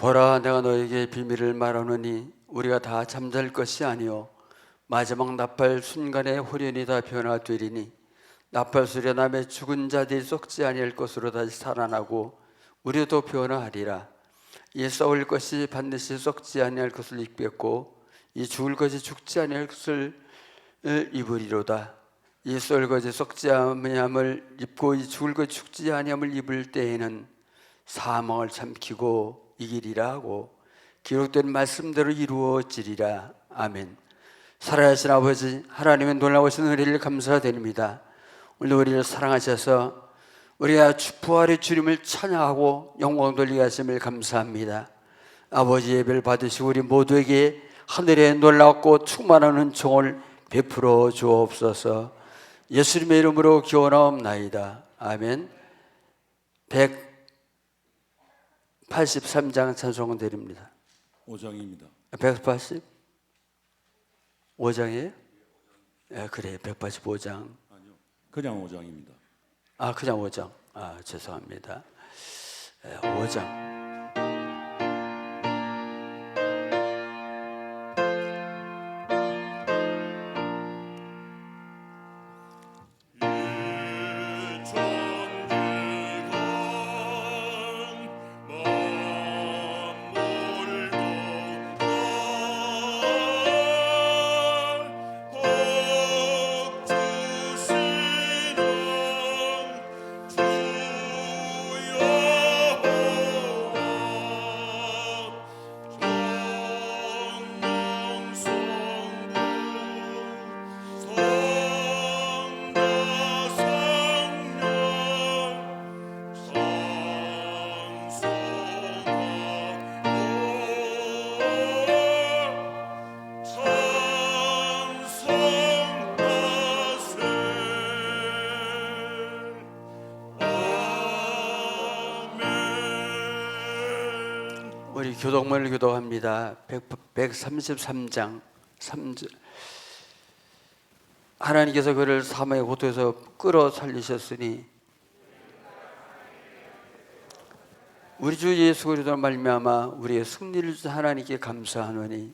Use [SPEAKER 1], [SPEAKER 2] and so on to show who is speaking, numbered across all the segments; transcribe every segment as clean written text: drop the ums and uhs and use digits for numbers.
[SPEAKER 1] 보라, 내가 너에게 비밀을 말하노니 우리가 다 잠잘 것이 아니요 마지막 나팔 순간에 홀연히 다 변화되리니 나팔 소리가 나매 죽은 자들이 썩지 아니할 것으로 다시 살아나고 우리도 변화하리라. 이 썩을 것이 반드시 썩지 아니할 것을 입겠고 이 죽을 것이 죽지 아니할 것을 입으리로다. 이 썩을 것이 썩지 아니함을 입고 이 죽을 것이 죽지 아니함을 입을 때에는 사망을 삼키고 이기리라 하고 기록된 말씀대로 이루어지리라. 아멘. 살아계신 아버지 하나님의 놀라우신 은혜를 감사드립니다. 오늘 우리를 사랑하셔서 우리가 부활의 주님을 찬양하고 영광 돌리게 하심을 감사합니다. 아버지 예배를 받으시고 우리 모두에게 하늘의 놀랍고 충만한 은총을 베풀어 주옵소서. 예수님의 이름으로 기원하옵나이다. 아멘. 183장 찬송 드립니다.
[SPEAKER 2] 5장입니다.
[SPEAKER 1] 185장이에요? 네, 그래, 185장.
[SPEAKER 2] 아니요, 그냥 5장입니다.
[SPEAKER 1] 아, 그냥 5장. 아, 죄송합니다. 5장. 우리 교독문을 교독합니다. 133장 3절. 하나님께서 그를 사망의 고통에서 끌어 살리셨으니 우리 주 예수 그리스도로 말미암아 우리의 승리를 주신 하나님께 감사하노니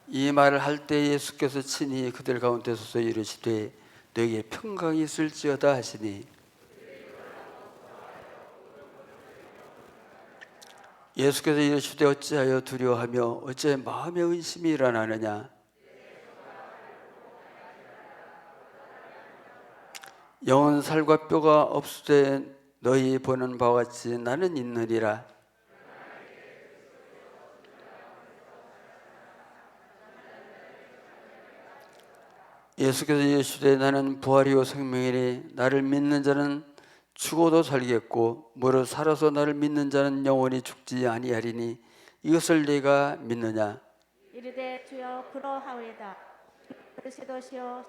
[SPEAKER 1] 이 말을 할 때 예수께서 친히 그들 가운데 서서 이르시되 너에게 평강이 있을지어다 하시니 예수께서 이르시되 어찌하여 두려워하며 어찌 마음의 의심이 일어나느냐. 영은 살과 뼈가 없으되 너희 보는 바와 같이 나는 있느니라. 예수께서 이르시되 나는 부활이요 생명이니 나를 믿는 자는 죽어도 살겠고 무릇 살아서 나를 믿는 자는 영원히 죽지 아니하리니 이것을 네가 믿느냐.
[SPEAKER 3] 이르되 주여 그러하오이다. 그리스도시요.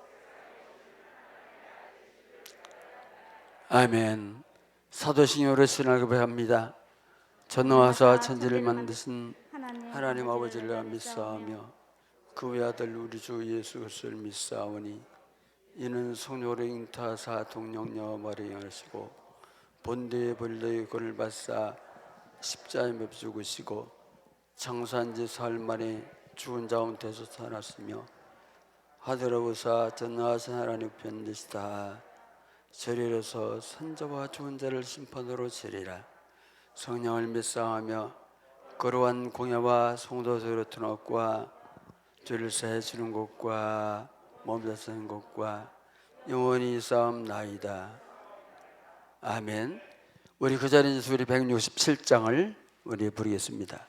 [SPEAKER 1] 아멘. 사도신경으로 신앙을 고백합니다. 전능하사 천지를 만드신 하나님 아버지를 믿사오며 그 외아들 우리 주 예수 그리스도를 믿사오니 이는 성령으로 잉타하사 동령녀 마리아 하시고 본디의 본래의 권을 받사 십자가에 못 죽으시고 장사한 지 사흘 만에 죽은 자 가운데서 살았으며 하늘로부사 전능하신 하나님 편 되시다. 저리로서 선자와 죽은 자를 심판으로 지리라. 성령을 믿사오며 거룩한 공예와 성도들의 tun업과 죄를 사해 주는 것과 몸 다스리는 것과 영원히 싸움나이다. 아멘. 우리 그 자리에서 우리 167장을 우리 부르겠습니다.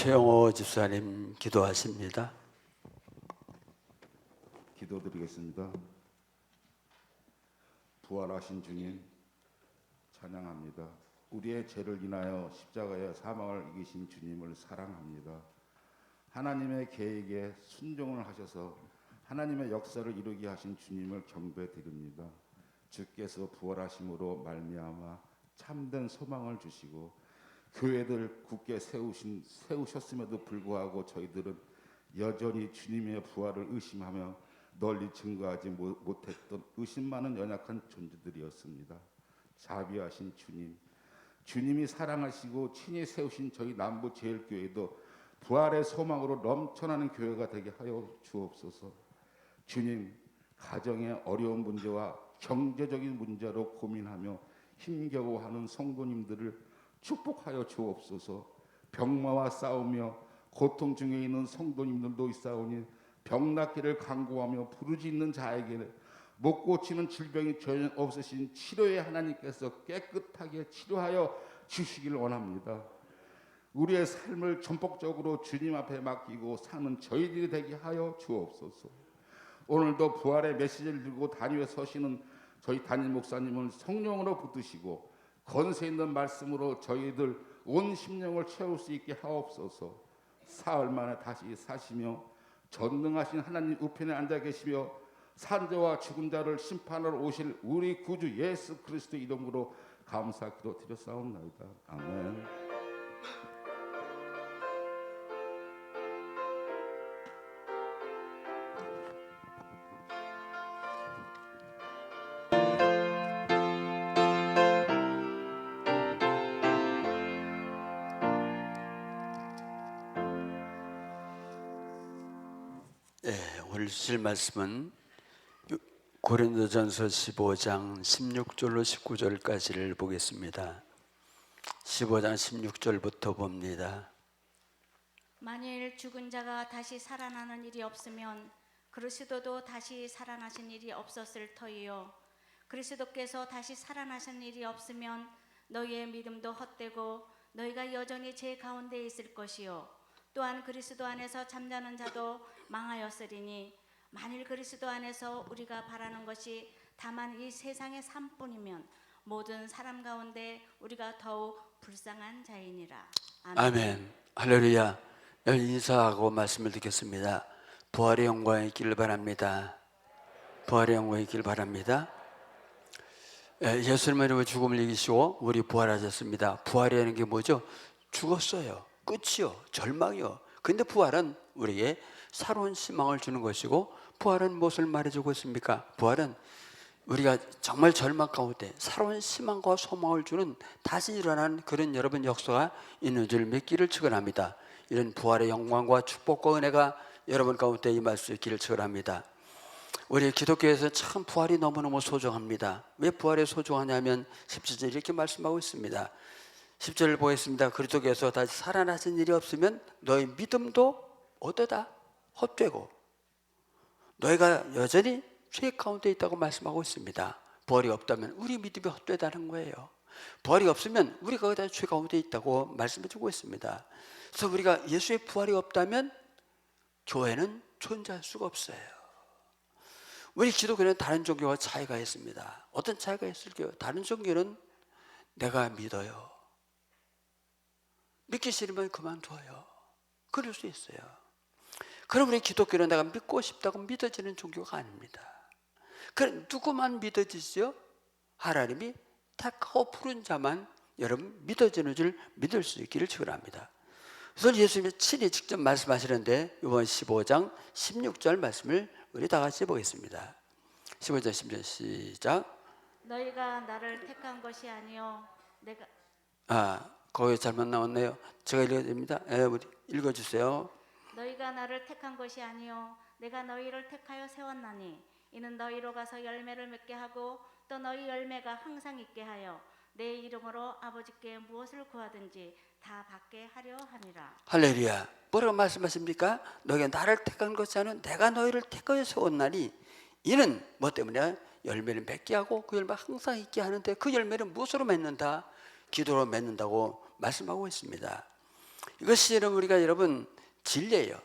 [SPEAKER 1] 최영호 집사님 기도하십니다.
[SPEAKER 4] 기도드리겠습니다. 부활하신 주님 찬양합니다. 우리의 죄를 인하여 십자가의 사망을 이기신 주님을 사랑합니다. 하나님의 계획에 순종을 하셔서 하나님의 역사를 이루게 하신 주님을 경배드립니다. 주께서 부활하심으로 말미암아 참된 소망을 주시고 교회들 굳게 세우셨음에도 불구하고 저희들은 여전히 주님의 부활을 의심하며 널리 증거하지 못했던 의심 많은 연약한 존재들이었습니다. 자비하신 주님, 주님이 사랑하시고 친히 세우신 저희 남부제일교회도 부활의 소망으로 넘쳐나는 교회가 되게 하여 주옵소서. 주님, 가정의 어려운 문제와 경제적인 문제로 고민하며 힘겨워하는 성도님들을 축복하여 주옵소서. 병마와 싸우며 고통 중에 있는 성도님들도 있사오니 병 낫기를 간구하며 부르짖는 자에게 못 고치는 질병이 전혀 없으신 치료의 하나님께서 깨끗하게 치료하여 주시기를 원합니다. 우리의 삶을 전폭적으로 주님 앞에 맡기고 사는 저희들이 되게 하여 주옵소서. 오늘도 부활의 메시지를 들고 단위에 서시는 저희 담임 목사님을 성령으로 붙드시고 권세 있는 말씀으로 저희들 온 심령을 채울 수 있게 하옵소서. 사흘 만에 다시 사시며 전능하신 하나님 우편에 앉아 계시며 산자와 죽은 자를 심판하러 오실 우리 구주 예수 그리스도 이름으로 감사 기도 드렸사옵나이다. 아멘.
[SPEAKER 1] 오늘 주실 말씀은 고린도전서 15장 16절로 19절까지를 보겠습니다. 15장 16절부터 봅니다.
[SPEAKER 3] 만일 죽은 자가 다시 살아나는 일이 없으면 그리스도도 다시 살아나신 일이 없었을 터이요. 그리스도께서 다시 살아나신 일이 없으면 너희의 믿음도 헛되고 너희가 여전히 죄 가운데 있을 것이요. 또한 그리스도 안에서 잠자는 자도 망하였으리니 만일 그리스도 안에서 우리가 바라는 것이 다만 이 세상의 삶뿐이면 모든 사람 가운데 우리가 더욱 불쌍한 자이니라.
[SPEAKER 1] 아멘. 할렐루야. 인사하고 말씀을 듣겠습니다. 부활의 영광이 있기를 바랍니다. 부활의 영광이 있기를 바랍니다. 예수님은 죽음을 이기시고 우리 부활하셨습니다. 부활이라는 게 뭐죠? 죽었어요. 끝이요. 절망이요. 근데 부활은 우리에게 새로운 희망을 주는 것이고, 부활은 무엇을 말해주고 있습니까? 부활은 우리가 정말 절망 가운데 새로운 희망과 소망을 주는 다시 일어난 그런 여러분 역사가 있는 줄 믿기를 축원합니다. 이런 부활의 영광과 축복과 은혜가 여러분 가운데 임할 수 있기를 축원합니다. 우리 기독교에서 참 부활이 너무너무 소중합니다. 왜 부활이 소중하냐면 17절 이렇게 말씀하고 있습니다. 10절을 보겠습니다. 그리스도께서 다시 살아나신 일이 없으면 너희 믿음도 어떠다? 헛되고 너희가 여전히 죄 가운데 있다고 말씀하고 있습니다. 부활이 없다면 우리 믿음이 헛되다는 거예요. 부활이 없으면 우리가 거기다 죄 가운데 있다고 말씀해 주고 있습니다. 그래서 우리가 예수의 부활이 없다면 교회는 존재할 수가 없어요. 우리 기독교는 다른 종교와 차이가 있습니다. 어떤 차이가 있을까요? 다른 종교는 내가 믿어요. 믿기 싫으면 그만둬요. 그럴 수 있어요. 그럼 우리 기독교는 내가 믿고 싶다고 믿어지는 종교가 아닙니다. 그럼 누구만 믿어지죠? 하나님이 택하고 부른 자만 여러분 믿어지는 줄 믿을 수 있기를 축원합니다. 그래서 예수님이 친히 직접 말씀하시는데 이번 15장 16절 말씀을 우리 다 같이 보겠습니다. 15절 16절 시작.
[SPEAKER 3] 너희가 나를 택한 것이 아니요 내가
[SPEAKER 1] 거기 잘못 나왔네요. 제가 읽어야 됩니다. 우리 읽어주세요.
[SPEAKER 3] 너희가 나를 택한 것이 아니요 내가 너희를 택하여 세웠나니 이는 너희로 가서 열매를 맺게 하고 또 너희 열매가 항상 있게 하여 내 이름으로 아버지께 무엇을 구하든지 다 받게 하려 함이라.
[SPEAKER 1] 할렐루야. 뭐라고 말씀하십니까? 너희가 나를 택한 것이 아니라 내가 너희를 택하여 세웠나니 이는 뭐 때문에? 열매를 맺게 하고 그 열매 항상 있게 하는데 그 열매는 무엇으로 맺는다? 기도로 맺는다고 말씀하고 있습니다. 이것이 우리가 여러분 진리예요.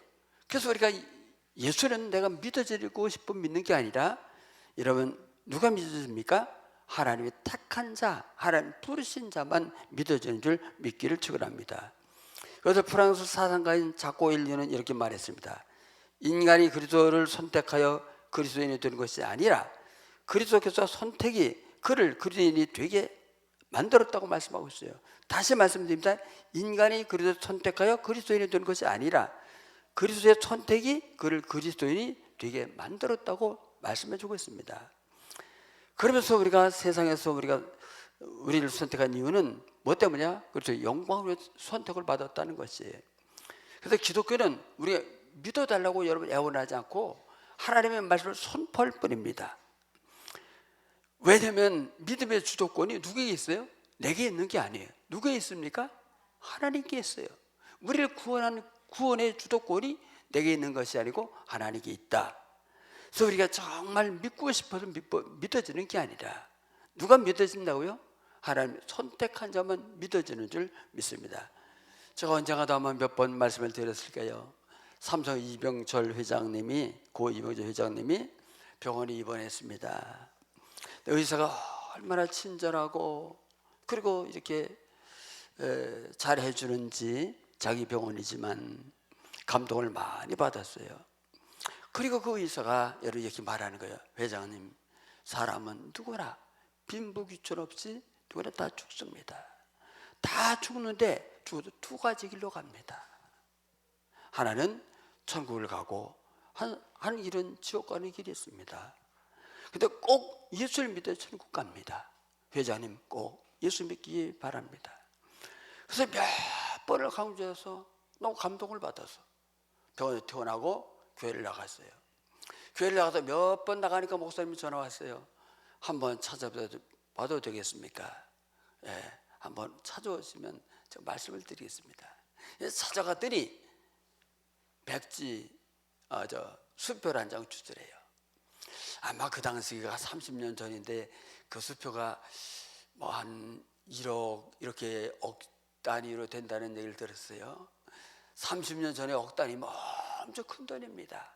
[SPEAKER 1] 그래서 우리가 예수는 내가 믿어지고 싶어 믿는 게 아니라 여러분 누가 믿어집니까? 하나님의 택한 자, 하나님 부르신 자만 믿어지는 줄 믿기를 축원합니다. 그래서 프랑스 사상가인 자코 일리는 이렇게 말했습니다. 인간이 그리스도를 선택하여 그리스도인이 되는 것이 아니라 그리스도께서 선택이 그를 그리스도인이 되게 만들었다고 말씀하고 있어요. 다시 말씀드립니다. 인간이 그리스도를 선택하여 그리스도인이 되는 것이 아니라 그리스도의 선택이 그를 그리스도인이 되게 만들었다고 말씀해 주고 있습니다. 그러면서 우리가 세상에서 우리를 선택한 이유는 뭐 때문이냐? 그렇죠. 영광으로 선택을 받았다는 것이에요. 그래서 기독교는 우리가 믿어달라고 여러분 애원하지 않고 하나님의 말씀을 선포할 뿐입니다. 왜냐하면 믿음의 주도권이 누구에게 있어요? 내게 있는 게 아니에요. 누구에게 있습니까? 하나님께 있어요. 우리를 구원하는 구원의 주도권이 내게 있는 것이 아니고 하나님께 있다. 그래서 우리가 정말 믿고 싶어서 믿어지는 게 아니라 누가 믿어진다고요? 하나님 선택한 자만 믿어지는 줄 믿습니다. 제가 언젠가도 아마 몇 번 말씀을 드렸을까요? 삼성 이병철 회장님이 고 이병철 회장님이 병원에 입원했습니다. 의사가 얼마나 친절하고 그리고 이렇게 잘 해주는지 자기 병원이지만 감동을 많이 받았어요. 그리고 그 의사가 여러분 이렇게 말하는 거예요. 회장님, 사람은 누구나 빈부귀천 없이 누구나 다 죽습니다. 다 죽는데 죽어도 두 가지 길로 갑니다. 하나는 천국을 가고 한 길은 지옥 가는 길이 있습니다. 근데 꼭 예수를 믿어 천국 갑니다. 회장님 꼭 예수 믿기 바랍니다. 그래서 몇 번을 강조해서 너무 감동을 받아서 병원에 퇴원하고 교회를 나갔어요. 교회를 나가서 몇 번 나가니까 목사님이 전화 왔어요. 한번 찾아봐도 되겠습니까? 예, 한번 찾아오시면 제가 말씀을 드리겠습니다. 찾아갔더니 백지 수표를 한 장 주더래요. 아마 그 당시가 30년 전인데 그 수표가 뭐 한 1억 이렇게 억 단위로 된다는 얘기를 들었어요. 30년 전에 억 단위면 엄청 큰 돈입니다.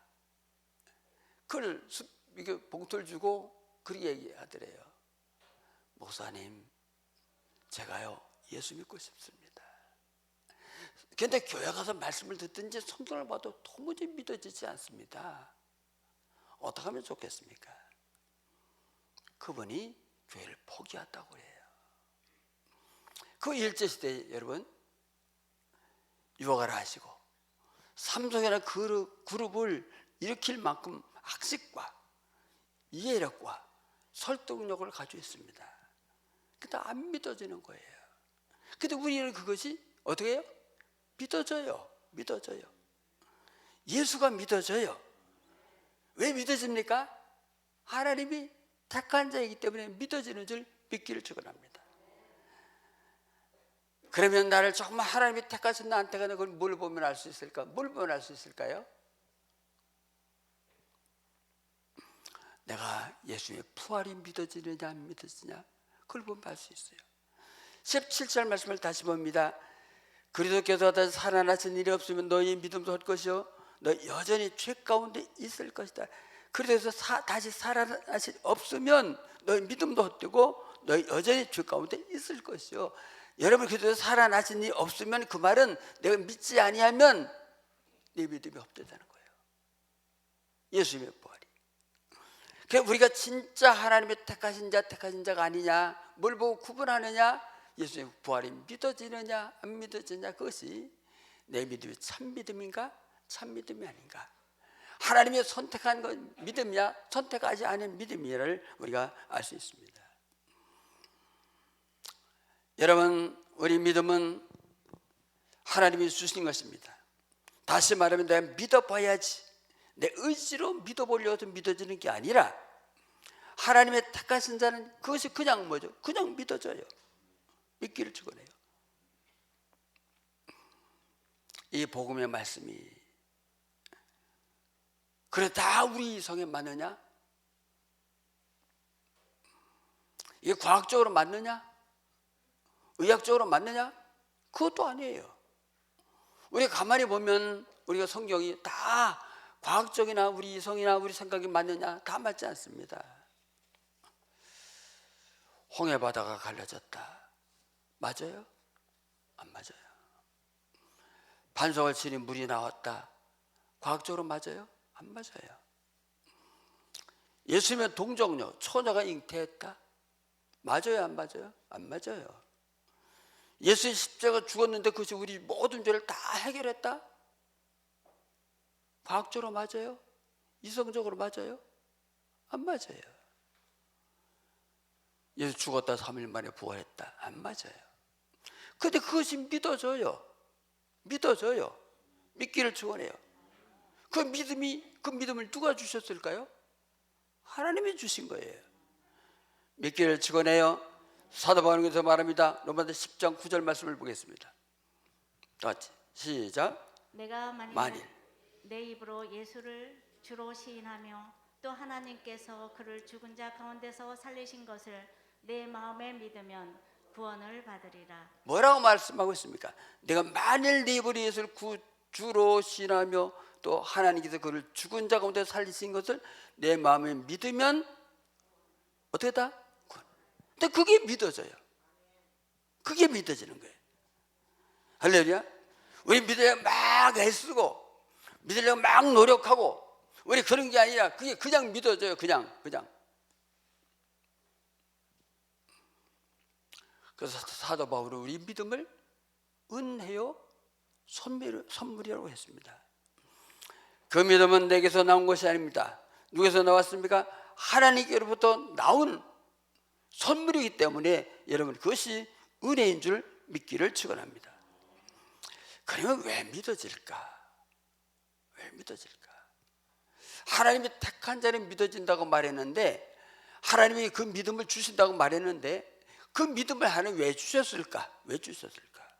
[SPEAKER 1] 그걸 이게 봉투를 주고 그렇게 얘기하더래요. 목사님, 제가요 예수 믿고 싶습니다. 그런데 교회 가서 말씀을 듣든지 성경을 봐도 도무지 믿어지지 않습니다. 어떻게 하면 좋겠습니까? 그분이 교회를 포기했다고 해요. 그 일제시대에 여러분 유학을 하시고 삼성이라는 그룹을 일으킬 만큼 학식과 이해력과 설득력을 가지고 있습니다. 근데 안 믿어지는 거예요. 근데 우리는 그것이 어떻게 해요? 믿어져요. 예수가 믿어져요. 왜 믿어집니까? 하나님이 택한 자이기 때문에 믿어지는 줄 믿기를 축원합니다. 그러면 나를 정말 하나님이 택하신 나한테가 그걸 뭘 보면 알 수 있을까? 뭘 보면 알 수 있을까요? 내가 예수의 부활이 믿어지느냐 안 믿어지냐 그걸 보면 알 수 있어요. 17절 말씀을 다시 봅니다. 그리스도께서 다시 살아나신 일이 없으면 너희 믿음도 헛 것이요 너 여전히 죄 가운데 있을 것이다. 그래서 다시 살아나신 없으면 너희 믿음도 헛되고 너희 여전히 죄 가운데 있을 것이요. 여러분 그래서 살아나신 일이 없으면 그 말은 내가 믿지 아니하면 내 믿음이 헛되다는 거예요. 예수님의 부활이. 그러니까 우리가 진짜 하나님의 택하신 자가 아니냐, 뭘 보고 구분하느냐, 예수님의 부활이 믿어지느냐 안 믿어지느냐, 그것이 내 믿음이 참 믿음인가 참 믿음이 아닌가, 하나님이 선택한 건 믿음이냐 선택하지 않은 믿음이냐를 우리가 알 수 있습니다. 여러분, 우리 믿음은 하나님이 주신 것입니다. 다시 말하면 내가 믿어봐야지, 내 의지로 믿어보려고 믿어지는 게 아니라 하나님의 택하신 자는 그것이 그냥 뭐죠? 그냥 믿어져요. 믿기를 축원해요. 이 복음의 말씀이 그래 다 우리 이성에 맞느냐? 이게 과학적으로 맞느냐? 의학적으로 맞느냐? 그것도 아니에요. 우리 가만히 보면 우리가 성경이 다 과학적이나 우리 이성이나 우리 생각이 맞느냐? 다 맞지 않습니다. 홍해 바다가 갈라졌다. 맞아요? 안 맞아요. 반석을 치니 물이 나왔다. 과학적으로 맞아요? 안 맞아요. 예수님의 동정녀, 처녀가 잉태했다. 맞아요? 안 맞아요? 안 맞아요. 예수의 십자가 죽었는데 그것이 우리 모든 죄를 다 해결했다. 과학적으로 맞아요? 이성적으로 맞아요? 안 맞아요. 예수 죽었다 3일 만에 부활했다. 안 맞아요. 그런데 그것이 믿어져요. 믿어져요. 믿기를 축원해요. 그 믿음을 누가 주셨을까요? 하나님이 주신 거예요. 믿기를 축원해요. 사도 바울께서 말합니다. 로마서 10장 9절 말씀을 보겠습니다. 같이 시작.
[SPEAKER 3] 내가 만일 내 입으로 예수를 주로 시인하며 또 하나님께서 그를 죽은 자 가운데서 살리신 것을 내 마음에 믿으면 구원을 받으리라.
[SPEAKER 1] 뭐라고 말씀하고 있습니까? 내가 만일 네 입으로 예수를 주로 시인하며 또 하나님께서 그를 죽은 자 가운데 살리신 것을 내 마음에 믿으면 어떻게 다? 근데 그게 믿어져요. 그게 믿어지는 거예요. 할렐루야. 우리 믿으려고 막 애쓰고 믿으려고 막 노력하고 우리 그런 게 아니라 그게 그냥 믿어져요. 그냥. 그래서 사도 바울은 우리 믿음을 은혜요 선물이라고 했습니다. 그 믿음은 내게서 나온 것이 아닙니다. 누구에서 나왔습니까? 하나님께로부터 나온 선물이기 때문에 여러분 그것이 은혜인 줄 믿기를 축원합니다. 그러면 왜 믿어질까? 왜 믿어질까? 하나님이 택한 자는 믿어진다고 말했는데 하나님이 그 믿음을 주신다고 말했는데 그 믿음을 하나님 왜 주셨을까? 왜 주셨을까?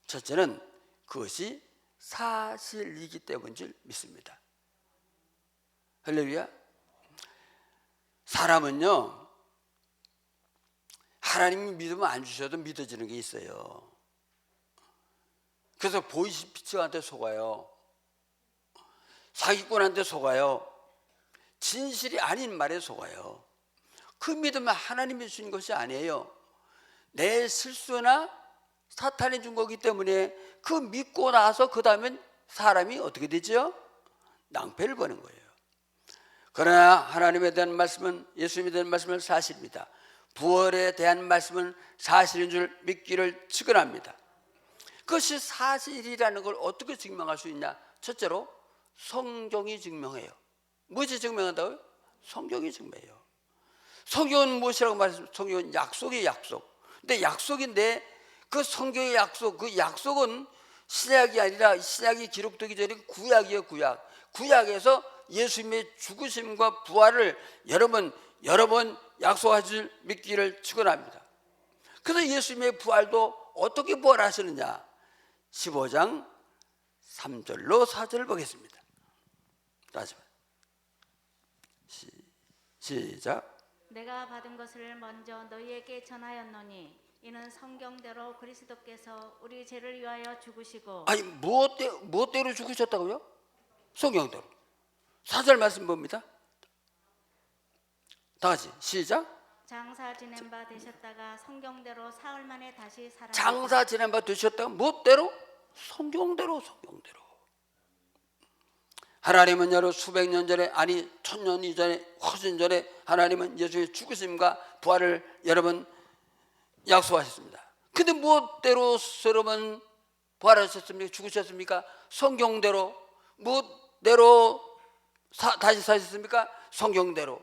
[SPEAKER 1] 첫째는 그것이 사실이기 때문인 줄 믿습니다. 할렐루야. 사람은요 하나님이 믿으면 안 주셔도 믿어지는 게 있어요. 그래서 보이스피싱한테 속아요. 사기꾼한테 속아요. 진실이 아닌 말에 속아요. 그 믿음은 하나님이 주신 것이 아니에요. 내 실수나 사탄이 준 거기 때문에 그 믿고 나서 그 다음엔 사람이 어떻게 되죠? 낭패를 보는 거예요. 그러나 하나님에 대한 말씀은 예수님에 대한 말씀은 사실입니다. 부활에 대한 말씀은 사실인 줄 믿기를 축원합니다. 그것이 사실이라는 걸 어떻게 증명할 수 있냐? 첫째로 성경이 증명해요. 무엇이 증명한다고요? 성경이 증명해요. 성경은 무엇이라고 말했습니까? 성경은 약속이에요. 약속. 근데 약속인데 그 성경의 약속, 그 약속은 신약이 아니라 신약이 기록되기 전에 구약이에요. 구약에서 예수님의 죽으심과 부활을 여러 번 약속하실 믿기를 축원합니다. 그래서 예수님의 부활도 어떻게 부활하시느냐? 15장 3절로 4절을 보겠습니다. 다시 시작.
[SPEAKER 3] 내가 받은 것을 먼저 너희에게 전하였노니 이는 성경대로 그리스도께서 우리 죄를 위하여 죽으시고
[SPEAKER 1] 아니 무엇대로 죽으셨다고요? 성경대로. 4절 말씀 봅니다. 다 같이 시작.
[SPEAKER 3] 장사 지낸 바 되셨다가 성경대로 사흘 만에 다시 살아.
[SPEAKER 1] 장사 지낸 바 되셨다가 무엇대로? 성경대로. 하나님은 여러 수백 년 전에 아니 천년 이전에 훨씬 전에 하나님은 예수의 죽으심과 부활을 여러분 약속하셨습니다. 근데 무엇대로 여러분 부활하셨습니까? 죽으셨습니까? 성경대로. 무엇대로 다시 사셨습니까? 성경대로.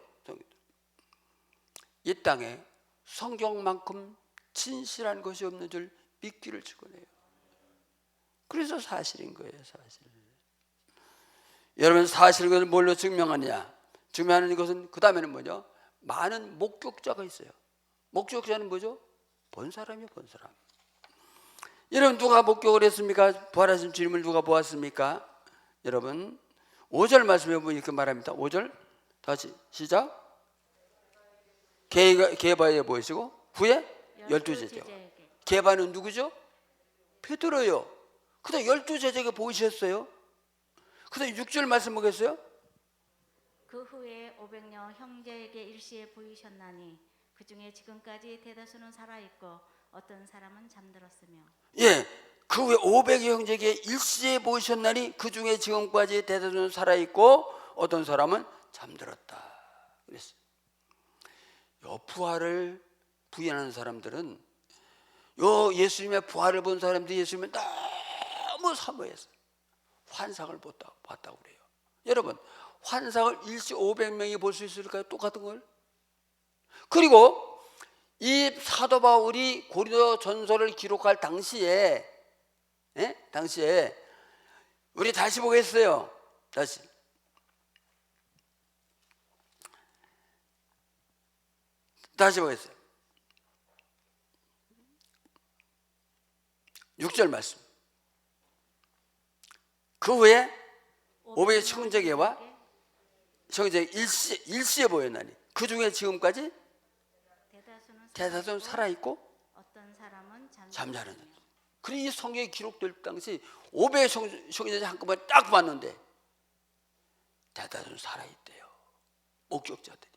[SPEAKER 1] 이 땅에 성경만큼 진실한 것이 없는 줄 믿기를 축원해요. 그래서 사실인 거예요. 사실. 여러분 사실인 것을 뭘로 증명하느냐? 증명하는 것은 그 다음에는 뭐죠? 많은 목격자가 있어요. 목격자는 뭐죠? 본 사람이요. 본 사람. 여러분 누가 목격을 했습니까? 부활하신 주님을 누가 보았습니까? 여러분 5절 말씀해 보니 그 말합니다. 5절 다시 시작. 게바에 보이시고 후에 12제죠. 게바는 누구죠? 베드로요. 그다음 12제자에게 보이셨어요. 그다음 6절 말씀 보겠어요.
[SPEAKER 3] 그 후에 500여 형제에게 일시에 보이셨나니 그 중에 지금까지 대다수는 살아 있고 어떤 사람은 잠들었으며.
[SPEAKER 1] 예, 그 후에 500여 형제에게 일시에 보이셨나니 그 중에 지금까지 대다수는 살아 있고 어떤 사람은 잠들었다. 그랬어요. 요 부활을 부인하는 사람들은, 요 예수님의 부활을 본 사람들이 예수님을 너무 사모했어요. 환상을 봤다고 그래요. 여러분, 환상을 일시 500명이 볼 수 있을까요? 똑같은 걸? 그리고 이 사도 바울이 고린도 전서를 기록할 당시에 우리 다시 보겠어요. 다시 보겠어요. 6절 말씀. 그 후에 500의 형제에게와 형제에게 일시에 보였나니 그 중에 지금까지 대다수는 살아있고
[SPEAKER 3] 어떤 사람은
[SPEAKER 1] 잠자는. 그래, 이 성경이 기록될 당시 500의 형제들이 한꺼번에 딱 봤는데 대다수는 살아있대요. 목격자들이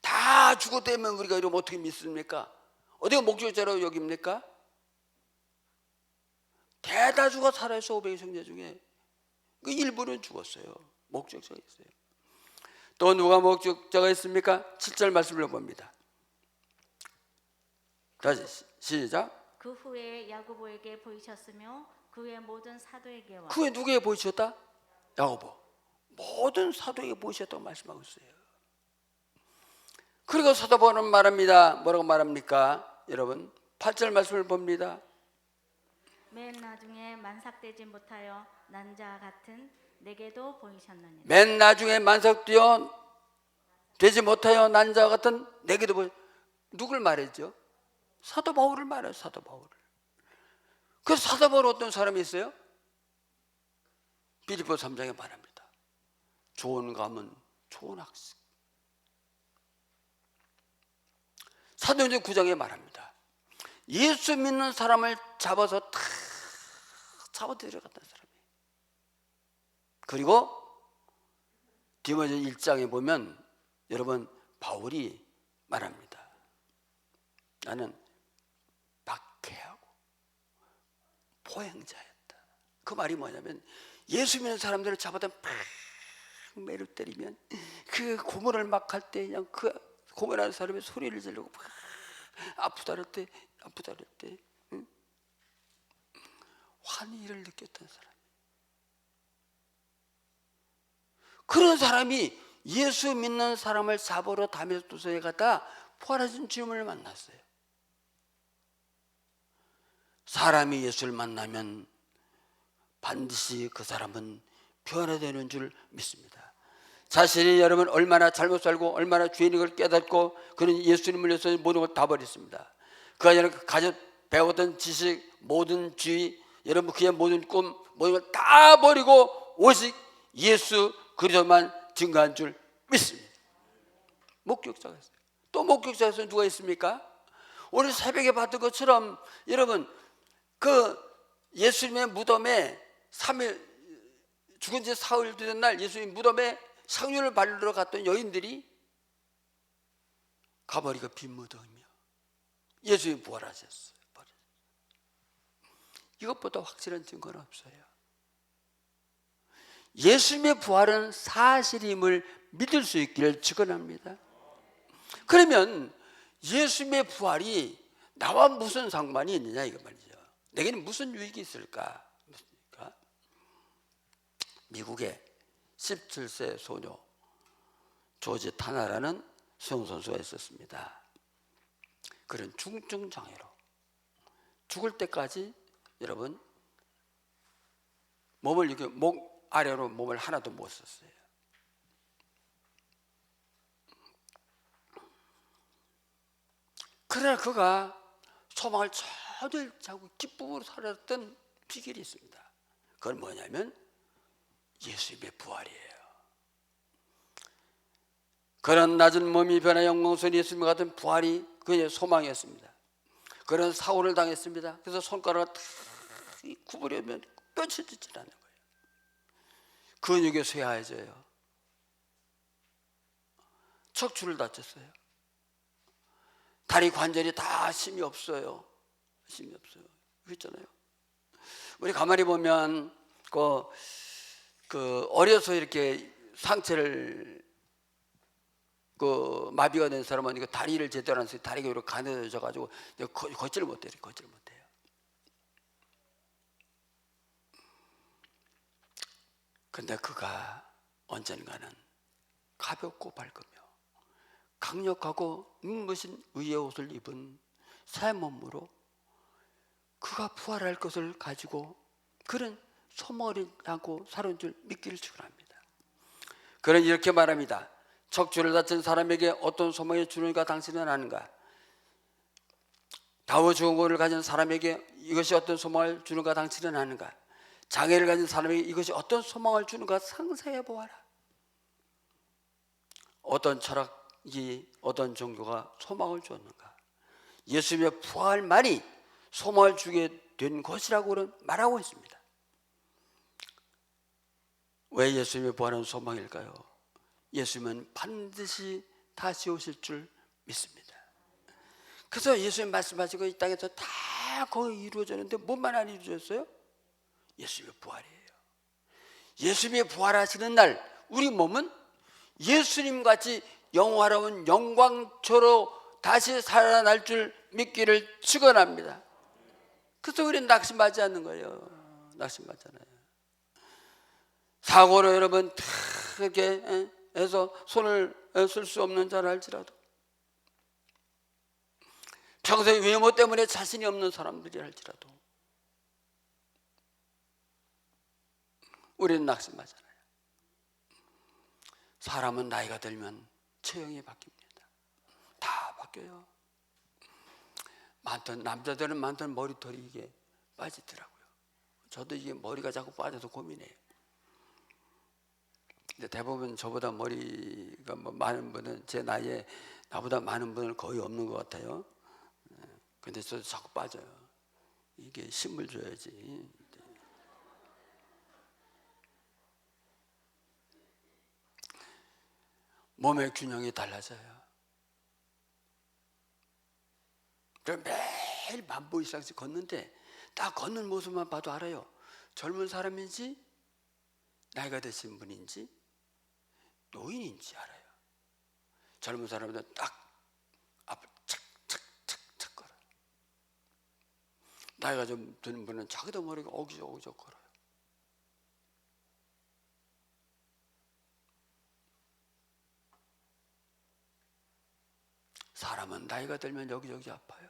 [SPEAKER 1] 다 죽었다면 우리가 이러면 어떻게 믿습니까? 어디가 목격자라고 여깁니까? 대다수가 살아있어. 500의 형제 중에 그 일부는 죽었어요. 목격자가 있어요. 또 누가 목격자가 있습니까? 7절 말씀을 봅니다. 다시 시작.
[SPEAKER 3] 그 후에 야고보에게 보이셨으며 그 후에 모든 사도에게와.
[SPEAKER 1] 그 후에 누구에게 보이셨다? 야고보. 모든 사도에게 보이셨다고 말씀하고 있어요. 그리고 사도 바울은 말합니다. 뭐라고 말합니까? 여러분 8절 말씀을 봅니다.
[SPEAKER 3] 맨 나중에 만삭되지 못하여 난 자 같은 내게도 보이셨느니라.
[SPEAKER 1] 맨 나중에 만삭되어 되지 못하여 난 자 같은 내게도 누굴 말했죠? 사도 바울을 말해요. 사도 바울을. 그래서 사도 바울 어떤 사람이 있어요? 빌립보 3장에 말합니다. 좋은 가문 좋은 학식. 사도행전 9장에 말합니다. 예수 믿는 사람을 잡아서 탁 잡아 데려갔던 사람이에요. 그리고 디모데 1장에 보면 여러분 바울이 말합니다. 나는 박해하고 포행자였다. 그 말이 뭐냐면 예수 믿는 사람들을 잡아다 팍 매를 때리면 그 고문을 막 할 때 그냥 그 고문하는 사람이 소리를 지르고 막 아프다 할 때 응? 환희를 느꼈던 사람. 그런 사람이 예수 믿는 사람을 잡으러 다메섹도서에 갔다 부활하신 주님을 만났어요. 사람이 예수를 만나면 반드시 그 사람은 변화되는 줄 믿습니다. 자신이 여러분 얼마나 잘못 살고 얼마나 죄인인 걸 깨닫고 그는 예수님을 위해서 모든 걸 다 버렸습니다. 그가 가져 배웠던 지식, 모든 지위, 여러분 그의 모든 꿈, 모든 걸 다 버리고 오직 예수 그리스도만 증거한 줄 믿습니다. 목격자가 있어요. 또 목격자에서 누가 있습니까? 오늘 새벽에 봤던 것처럼 여러분 그 예수님의 무덤에 3일 죽은 지 사흘 되는 날 예수님 무덤에 상류를 바르러 갔던 여인들이 가버리가 빈 무덤이며 예수님 부활하셨어요. 이것보다 확실한 증거는 없어요. 예수님의 부활은 사실임을 믿을 수 있기를 축원합니다. 그러면 예수님의 부활이 나와 무슨 상관이 있느냐 이거 말이죠. 내게는 무슨 유익이 있을까? 미국의 17세 소녀 조지 타나라는 수영선수가 있었습니다. 그런 중증 장애로 죽을 때까지 여러분 몸을 이렇게 목 아래로 몸을 하나도 못 썼어요. 그러나 그가 소망을 전혀 잃지 않고 기쁨으로 살았던 비결이 있습니다. 그건 뭐냐면 예수님의 부활이에요. 그런 낮은 몸이 변화 영광스러운 예수님 같은 부활이 그의 소망이었습니다. 그런 사고를 당했습니다. 그래서 손가락을 탁 구부려면 뼈쳐지질 않는 거예요. 근육이 쇠하해져요. 척추를 다쳤어요. 다리 관절이 다 힘이 없어요. 힘이 없어요. 그랬잖아요. 우리 가만히 보면 어려서 이렇게 상체를 마비가 된 사람은 이거 다리를 제대로 안 써요. 다리가 이렇게 가늘어져 가지고 걷지를 못해요. 걷지를 못해요. 근데 그가 언젠가는 가볍고 밝으며 강력하고 눈부신 의의 옷을 입은 새 몸으로 그가 부활할 것을 가지고 그런 소머리 않고 살은 줄 믿기를 축원합니다. 그는 이렇게 말합니다. 척추를 다친 사람에게 어떤 소망을 주는가 당신은 아는가? 다워 죽은 것을 가진 사람에게 이것이 어떤 소망을 주는가 당신은 아는가? 장애를 가진 사람에게 이것이 어떤 소망을 주는가 상상해 보아라. 어떤 철학이 어떤 종교가 소망을 주었는가? 예수님의 부활만이 소망을 주게 된 것이라고 말하고 있습니다. 왜 예수님의 부활은 소망일까요? 예수님은 반드시 다시 오실 줄 믿습니다. 그래서 예수님 말씀하시고 이 땅에서 다 거의 이루어졌는데 뭐만 안 이루어졌어요? 예수님의 부활이에요. 예수님의 부활하시는 날 우리 몸은 예수님 같이 영화로운 영광처로 다시 살아날 줄 믿기를 축원합니다. 그래서 우리는 낙심하지 않는 거예요. 낙심하잖아요. 사고로 여러분 이렇게 해서 손을 쓸 수 없는 자를 할지라도 평소에 외모 때문에 자신이 없는 사람들이 할지라도 우리는 낙심하잖아요. 사람은 나이가 들면 체형이 바뀝니다. 다 바뀌어요. 남자들은 많던 머리털이 이게 빠지더라고요. 저도 이게 머리가 자꾸 빠져서 고민해요. 근데 대부분 저보다 머리가 많은 분은 제 나이에 나보다 많은 분은 거의 없는 것 같아요. 근데 저도 자꾸 빠져요. 이게 힘을 줘야지. 몸의 균형이 달라져요. 매일 만보 이상씩 걷는데 딱 걷는 모습만 봐도 알아요. 젊은 사람인지 나이가 드신 분인지 노인인지 알아요. 젊은 사람은 딱 앞을 착착착착 걸어요. 나이가 좀 드는 분은 자기도 모르게 어기적어기적 걸어요. 사람은 나이가 들면 여기저기 아파요.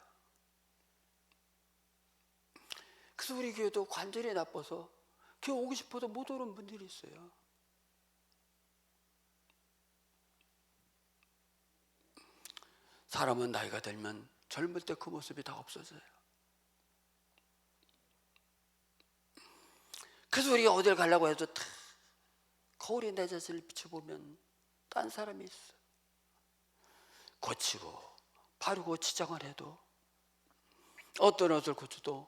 [SPEAKER 1] 그래서 우리 교회도 관절이 나빠서 교회 오고 싶어도 못 오는 분들이 있어요. 사람은 나이가 들면 젊을 때 그 모습이 다 없어져요. 그래서 우리가 어딜 가려고 해도 다 거울에 내 자신을 비춰보면 딴 사람이 있어. 고치고 바르고 치장을 해도 어떤 옷을 고쳐도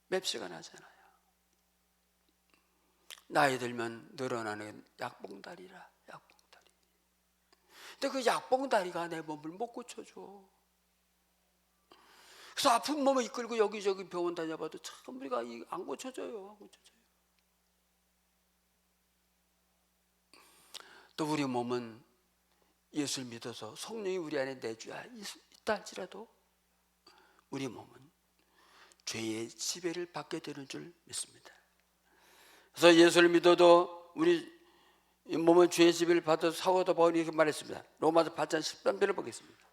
[SPEAKER 1] 맵시가 나잖아요. 나이 들면 늘어나는 약봉다리라. 약봉다리. 근데 그 약봉다리가 내 몸을 못 고쳐줘. 그래서 아픈 몸을 이끌고 여기저기 병원 다녀봐도 참 우리가 안 고쳐져요. 안 고쳐져요. 또 우리 몸은 예수를 믿어서 성령이 우리 안에 내주야 있다 할지라도 우리 몸은 죄의 지배를 받게 되는 줄 믿습니다. 그래서 예수를 믿어도 우리 몸은 죄의 지배를 받아서 사고도 바울이 이렇게 말했습니다. 로마서 8장 13절을 보겠습니다.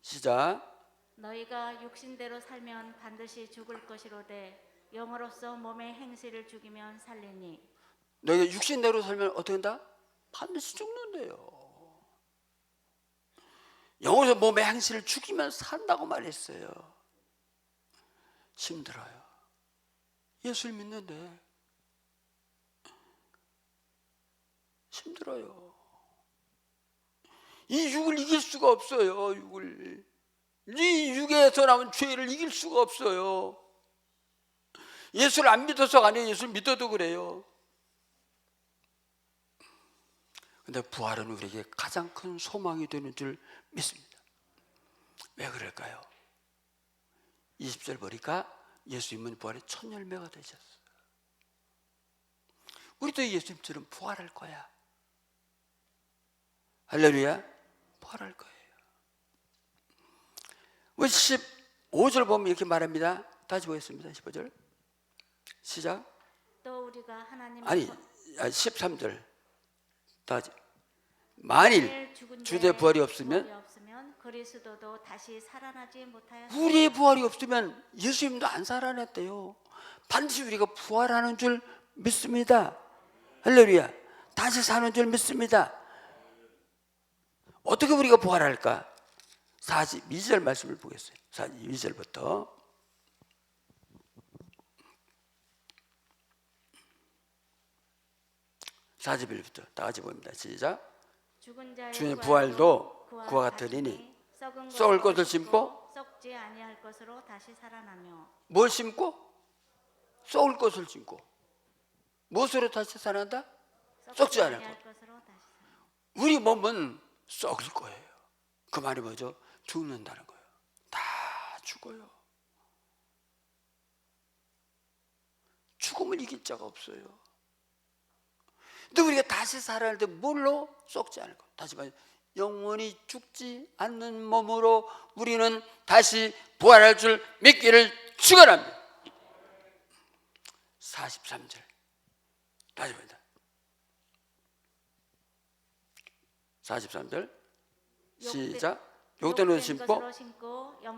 [SPEAKER 1] 시작.
[SPEAKER 3] 너희가 육신대로 살면 반드시 죽을 것이로되 영으로서 몸의 행실을 죽이면 살리니.
[SPEAKER 1] 너희가 육신대로 살면 어떻게 한다? 반드시 죽는데요. 영어에서 몸의 행실을 죽이면 산다고 말했어요. 힘들어요. 예수를 믿는데 힘들어요. 이 육을 이길 수가 없어요. 육을. 네 육에서 나온 죄를 이길 수가 없어요. 예수를 안 믿어서가 아니에요. 예수를 믿어도 그래요. 근데 부활은 우리에게 가장 큰 소망이 되는 줄 믿습니다. 왜 그럴까요? 20절 보니까 예수님은 부활의 첫 열매가 되셨어요. 우리도 예수님처럼 부활할 거야. 할렐루야. 부활할 거예요. 우리 15절 보면 이렇게 말합니다. 다시 보겠습니다. 15절 시작.
[SPEAKER 3] 또 우리가 하나님의
[SPEAKER 1] 아니 13절 다시. 만일
[SPEAKER 3] 죽은
[SPEAKER 1] 주의
[SPEAKER 3] 자의
[SPEAKER 1] 부활이 없으면
[SPEAKER 3] 그리스도도 다시 살아나지 못하여
[SPEAKER 1] 우리의 부활이 없으면 예수님도 안 살아났대요. 반드시 우리가 부활하는 줄 믿습니다. 할렐루야. 다시 사는 줄 믿습니다. 어떻게 우리가 부활할까? 42절 말씀을 보겠어요. 42절부터 41절부터 다 같이 봅니다. 시작.
[SPEAKER 3] 죽은 자의
[SPEAKER 1] 주의 부활도 그와 같으리니 썩을 것을 심고
[SPEAKER 3] 썩지 아니할 것으로 다시 살아나며
[SPEAKER 1] 뭘 심고? 썩을 것을 심고. 무엇으로 다시 살아난다? 썩지 않을 것.
[SPEAKER 3] 것으로 다시 살아나며
[SPEAKER 1] 우리 몸은 썩을 거예요. 그 말이 뭐죠? 죽는다는 거예요. 다 죽어요. 죽음을 이길 자가 없어요. 근데 우리가 다시 살아날 때 뭘로? 썩지 않을 것. 다시 말해 영원히 죽지 않는 몸으로 우리는 다시 부활할 줄 믿기를 축원합니다. 43절 다시 봅니다. 43절 시작. 욕된 것을 심고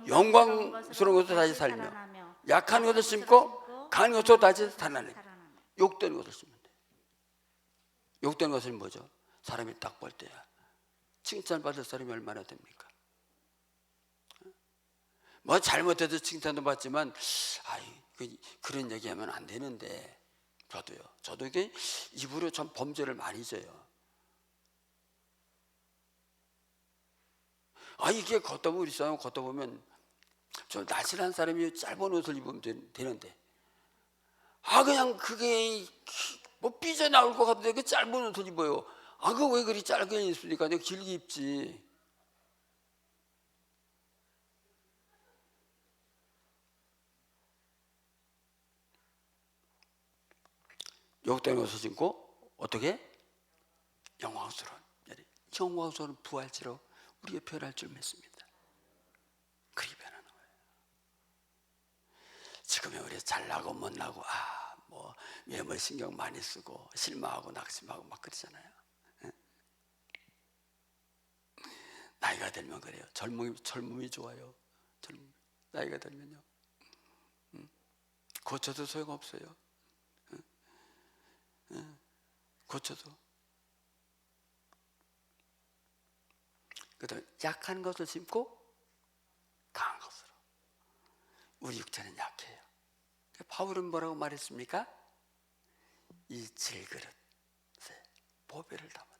[SPEAKER 1] 영광스러운 것을 다시 살며 약한 것을 심고 강한 것으로 다시 살아나네. 욕된 것을 심으면 돼. 욕된 것은 뭐죠? 사람이 딱 볼 때야 칭찬받을 사람이 얼마나 됩니까? 뭐 잘못해도 칭찬도 받지만 그런 얘기하면 안 되는데 저도 이게 입으로 참 범죄를 많이 져요. 이게 걷다 보면 우리 사람 걷다 보면 저 날씬한 사람이 짧은 옷을 입으면 되는데 그냥 그게 뭐 삐져나올 것 같은데 그 짧은 옷을 입어요. 그거 왜 그리 짧게 입습니까? 내가 길게 입지. 욕된 옷을 신고 어떻게? 영광스러운 부활체로 우리가 변할 줄 믿습니다. 그렇게 변하는 거예요. 지금의 우리 잘나고 못나고 뭐 외모 신경 많이 쓰고 실망하고 낙심하고 막 그러잖아요. 나이가 들면 그래요. 젊음이 좋아요. 나이가 들면요. 고쳐도 소용없어요. 고쳐도. 그다음에 약한 것을 심고 강한 것으로. 우리 육체는 약해요. 바울은 뭐라고 말했습니까? 이 질그릇에 보배를 담았다.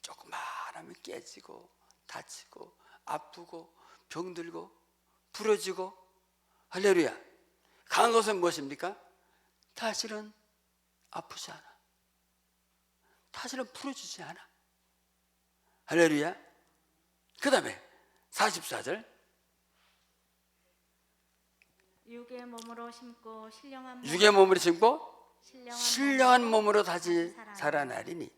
[SPEAKER 1] 조그만하면 깨지고 다치고 아프고 병들고 부러지고. 할렐루야. 강한 것은 무엇입니까? 다시는 아프지 않아. 다시는 부러지지 않아. 할렐루야. 그 다음에 44절
[SPEAKER 3] 육의 몸으로 심고
[SPEAKER 1] 신령한 몸으로 다시 살아나리니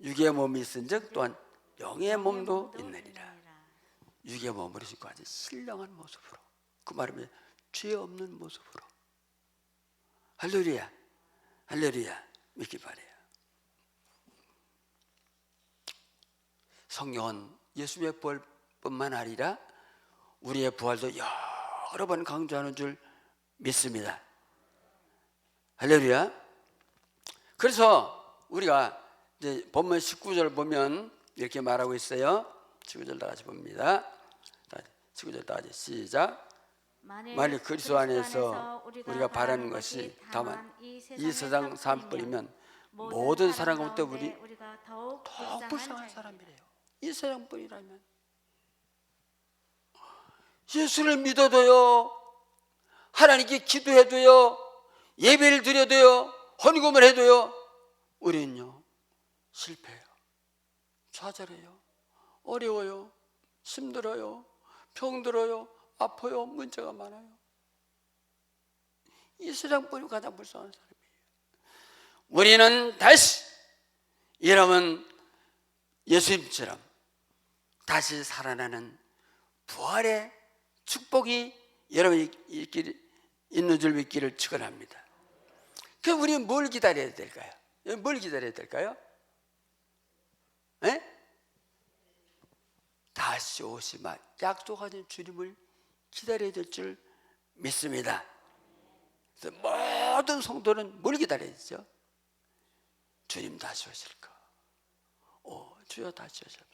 [SPEAKER 1] 육의 몸이 있은즉 또한 영의 몸도 있느니라. 육의 몸으로 심고 아주 신령한 모습으로, 그 말은 죄 없는 모습으로. 할렐루야. 할렐루야. 믿기 바래요. 성령은 예수의 부활뿐만 아니라 우리의 부활도 여러 번 강조하는 줄 믿습니다. 할렐루야. 그래서 우리가 이제 본문 19절 보면 이렇게 말하고 있어요. 19절 다 같이 봅니다. 19절 다 같이 시작. 만일 그리스도 안에서 우리가 바라는 것이 다만 이 세상 삶뿐이면 모든 사람 가운데 우리가 더욱 불쌍한 사람이래요. 이 세상뿐이라면 예수를 믿어도요, 하나님께 기도해도요, 예배를 드려도요, 헌금을 해도요, 우리는요 실패해요. 좌절해요. 어려워요. 힘들어요. 병들어요. 아파요. 문제가 많아요. 이 세상 보니 가장 불쌍한 사람이에요. 우리는 다시 여러분 예수님처럼 다시 살아나는 부활의 축복이 여러분이 있는 줄 믿기를 축원합니다. 그럼 우리는 뭘 기다려야 될까요? 뭘 기다려야 될까요? 에? 다시 오시마 약속하신 주님을 기다려야 될 줄 믿습니다. 그래서 모든 성도는 뭘 기다려야죠? 주님 다시 오실 거. 주여 다시 오셨어요.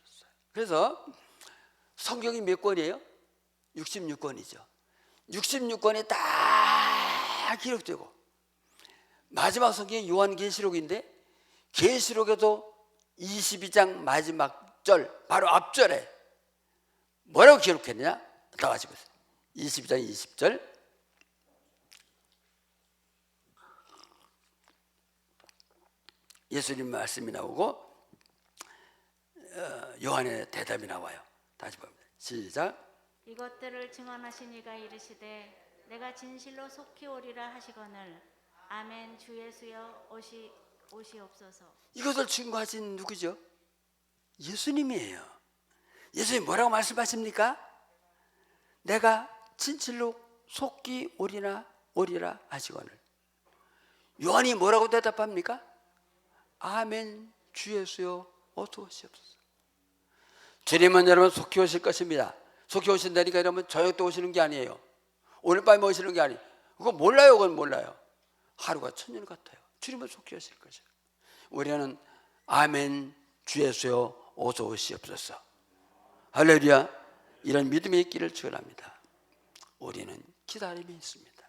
[SPEAKER 1] 그래서 성경이 몇 권이에요? 66권이죠. 66권이 다 기록되고 마지막 성경이 요한계시록인데 계시록에도 22장 마지막 절 바로 앞절에 뭐라고 기록했느냐? 다 같이 보세요. 22장 20절 예수님 말씀이 나오고 요한의 대답이 나와요. 다시 봅니다. 시작.
[SPEAKER 3] 이것들을 증언하신 이가 이르시되 내가 진실로 속히 오리라 하시거늘 아멘. 주 예수여 오시옵소서.
[SPEAKER 1] 이것을 증거하신 누구죠? 예수님이에요. 예수님 뭐라고 말씀하십니까? 내가 진실로 속히 오리라 하시거늘. 요한이 뭐라고 대답합니까? 아멘. 주 예수여 어서 오시옵소서. 주님은 여러분 속히 오실 것입니다. 속히 오신다니까 여러분 저녁 때 오시는 게 아니에요. 오늘 밤에 오시는 게 아니에요. 그거 몰라요. 그건 몰라요. 하루가 천년 같아요. 주님은 속히 오실 것이에요. 우리는 아멘. 주 예수여 어서 오시옵소서. 할렐루야. 이런 믿음이 있기를 축원합니다. 우리는 기다림이 있습니다.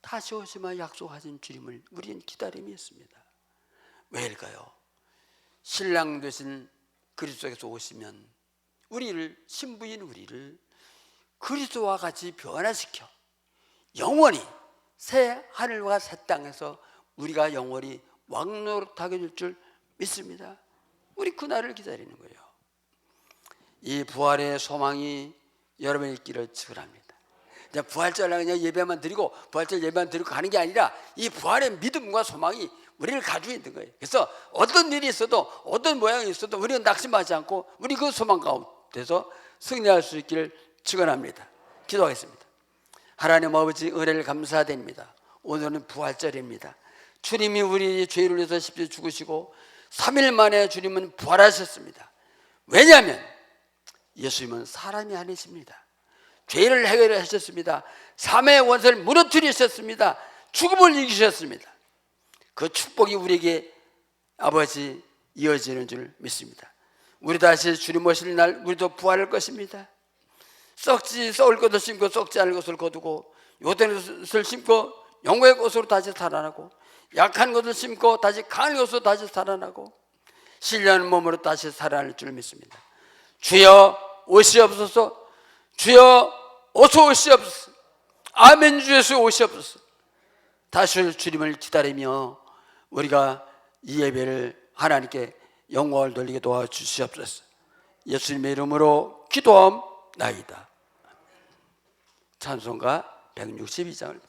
[SPEAKER 1] 다시 오시마 약속하신 주님을 우리는 기다림이 있습니다. 왜일까요? 신랑 되신 그리스도께서 오시면 우리를, 신부인 우리를 그리스도와 같이 변화시켜 영원히 새 하늘과 새 땅에서 우리가 영원히 왕노릇하게 될 줄 믿습니다. 우리 그날을 기다리는 거예요. 이 부활의 소망이 여러분의 있기를 축원합니다. 부활절날 그냥 예배만 드리고 부활절 예배만 드리고 가는 게 아니라 이 부활의 믿음과 소망이 우리를 가지고 있는 거예요. 그래서 어떤 일이 있어도 어떤 모양이 있어도 우리는 낙심하지 않고 우리 그 소망 가운데서 승리할 수 있기를 축원합니다. 기도하겠습니다. 하나님 아버지 은혜를 감사드립니다. 오늘은 부활절입니다. 주님이 우리 죄를 위해서 십자가에 죽으시고 3일 만에 주님은 부활하셨습니다. 왜냐하면 예수님은 사람이 아니십니다. 죄를 해결하셨습니다. 삶의 원수를 무너뜨리셨습니다. 죽음을 이기셨습니다. 그 축복이 우리에게 아버지 이어지는 줄 믿습니다. 우리 다시 주님 오실 날 우리도 부활할 것입니다. 썩을 것을 심고 썩지 않을 것을 거두고 요된 것을 심고 영광의 것으로 다시 살아나고 약한 것을 심고 다시 강한 것으로 다시 살아나고 신령한 몸으로 다시 살아날 줄 믿습니다. 주여 오시옵소서. 주여 어서 오시옵소서. 아멘. 주 예수 오시옵소서. 다시 올 주님을 기다리며 우리가 이 예배를 하나님께 영광을 돌리게 도와주시옵소서. 예수님의 이름으로 기도하옵나이다. 찬송가 162장을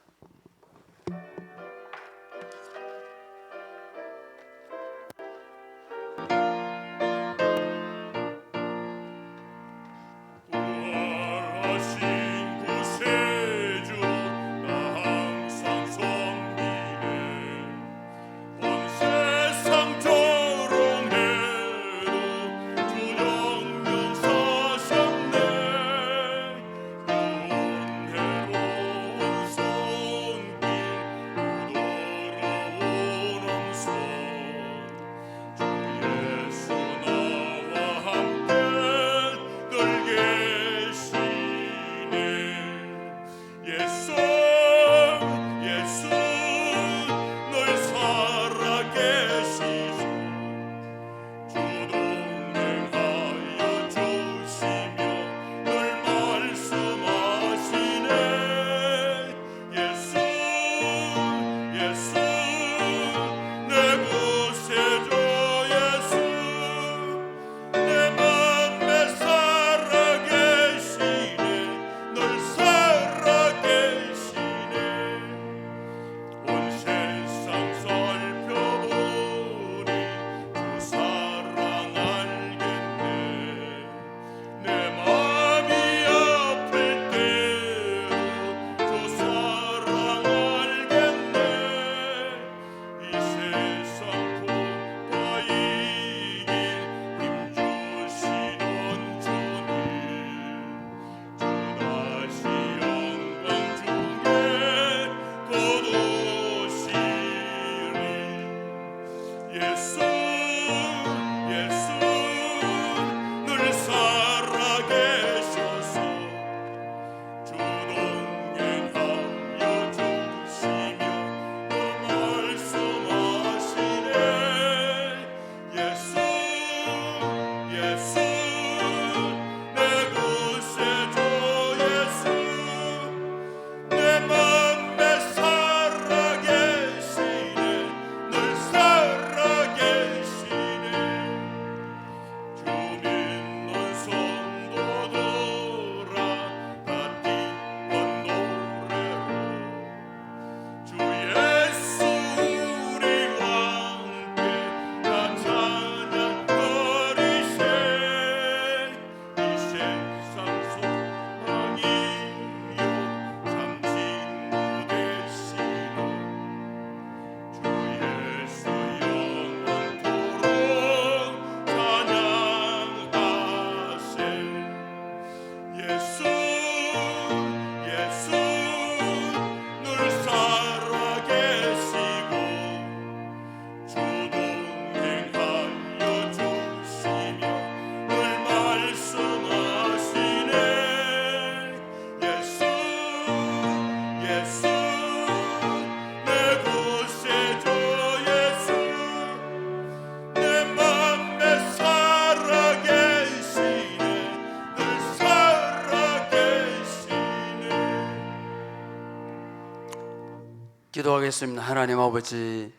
[SPEAKER 1] 기도하겠습니다. 하나님 아버지,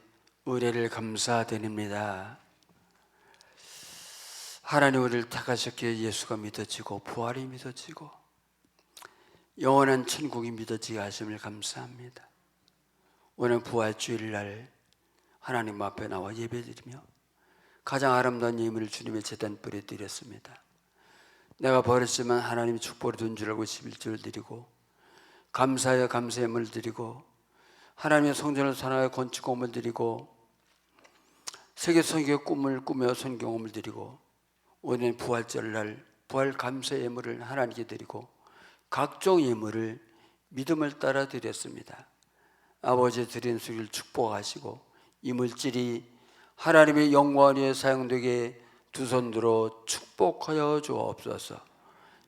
[SPEAKER 1] 은혜를 감사드립니다. 하나님 우리를 택하셨기에 예수가 믿어지고 부활이 믿어지고 영원한 천국이 믿어지게 하심을 감사합니다. 오늘 부활주일날 하나님 앞에 나와 예배드리며 가장 아름다운 예물을 주님의 제단불에 드렸습니다. 내가 버렸지만 하나님이 축복을 둔 줄 알고 11조를 드리고 감사하여 감사의 예물을 드리고 하나님의 성전을 사랑하여 건축공을 드리고 세계 선교의 꿈을 꾸며 선교공을 드리고 오늘 부활절날 부활 감사의 예물을 하나님께 드리고 각종 예물을 믿음을 따라 드렸습니다. 아버지 드린 수를 축복하시고 이 물질이 하나님의 영광 위에 사용되게 두 손 들어 축복하여 주옵소서.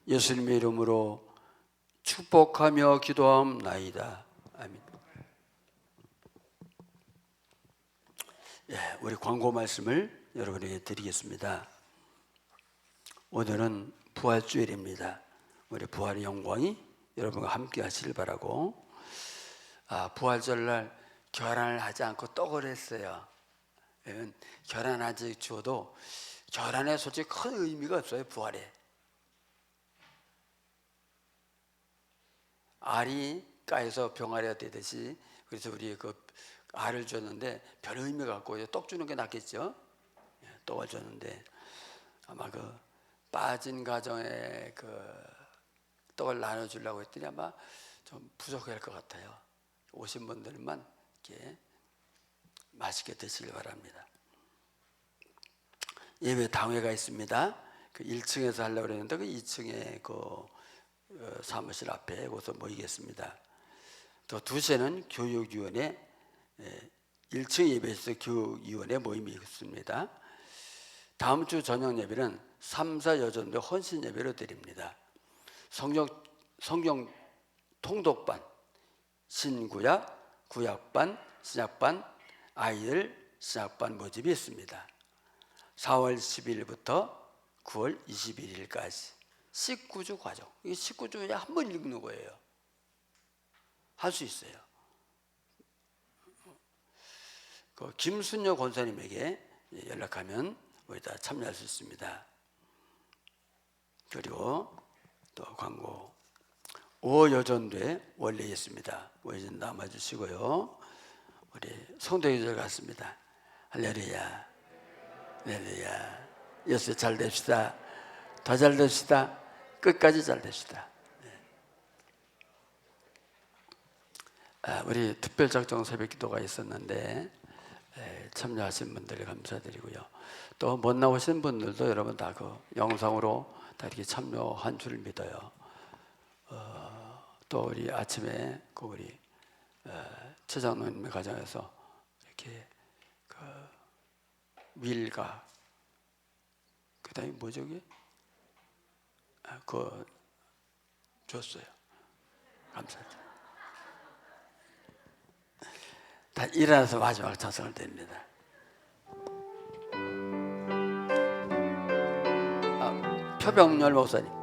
[SPEAKER 1] 예수님의 이름으로 축복하며 기도하옵나이다. 아멘. 우리 광고 말씀을 여러분에게 드리겠습니다. 오늘은 부활주일입니다. 우리 부활의 영광이 여러분과 함께 하시길 바라고, 부활절날 결혼을 하지 않고 떡을 했어요. 결혼하지 주어도 결혼에 솔직히 큰 의미가 없어요. 부활에 알이 까에서 병아리가 되듯이, 그래서 우리 그 알을 줬는데 별 의미가 없고 떡 주는 게 낫겠죠. 떡을 줬는데 아마 그 빠진 가정에 그 떡을 나눠주려고 했더니 아마 좀 부족할 것 같아요. 오신 분들만 이렇게 맛있게 드시길 바랍니다. 예배 당회가 있습니다. 그 1층에서 하려고 했는데 그 2층에 그 사무실 앞에 거기서 모이겠습니다. 또 2시에는 교육위원회 1층 예배에서 교육위원회 모임이 있습니다. 다음 주 저녁 예배는 3, 4 여전도 헌신 예배로 드립니다. 성경 통독반, 신구약, 구약반, 신약반, 아이들 신약반 모집이 있습니다. 4월 10일부터 9월 21일까지 19주 과정. 이게 19주에 한 번 읽는 거예요. 할 수 있어요. 그 김순녀 권사님에게 연락하면 우리 다 참여할 수 있습니다. 그리고 또 광고 5월 여전도에 원래 있습니다. 5여전 남아주시고요. 우리 성도기절 같습니다. 할렐루야, 할렐루야. 예수 잘 됩시다. 더 잘 됩시다. 끝까지 잘 됩시다. 우리 특별작정 새벽기도가 있었는데 참여하신 분들 감사드리고요. 또 못 나오신 분들도 여러분 다 그 영상으로 다 이렇게 참여한 줄 믿어요. 또 우리 아침에 그 우리 최장로님의 가정에서 이렇게 그 윌가 그다음에 뭐죠 이게? 그거 줬어요. 감사합니다. 다 일어나서 마지막 찬송을 드립니다. 표병렬 목사님.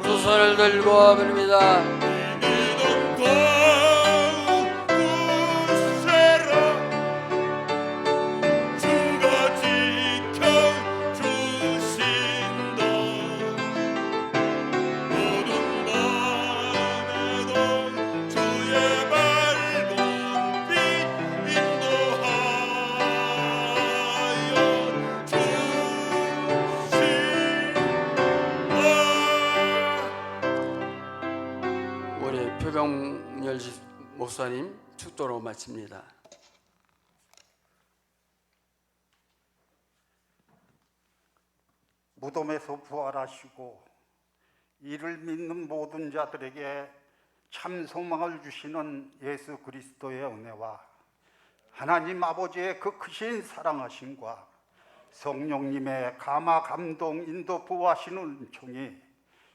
[SPEAKER 1] 두 손을 들고 부릅니다. 표병렬 목사님 축도로 마칩니다.
[SPEAKER 5] 무덤에서 부활하시고 이를 믿는 모든 자들에게 참 소망을 주시는 예수 그리스도의 은혜와 하나님 아버지의 그 크신 사랑하심과 성령님의 감화 감동 인도 보호하시는 은총이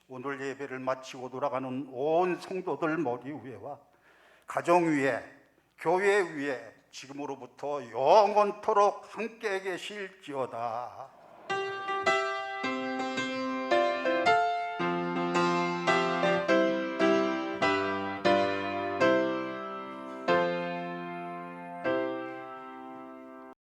[SPEAKER 5] 오늘 예배를 마치고 돌아가는 온 성도들 머리 위에와 가정 위에 교회 위에 지금으로부터 영원토록 함께 계실지어다.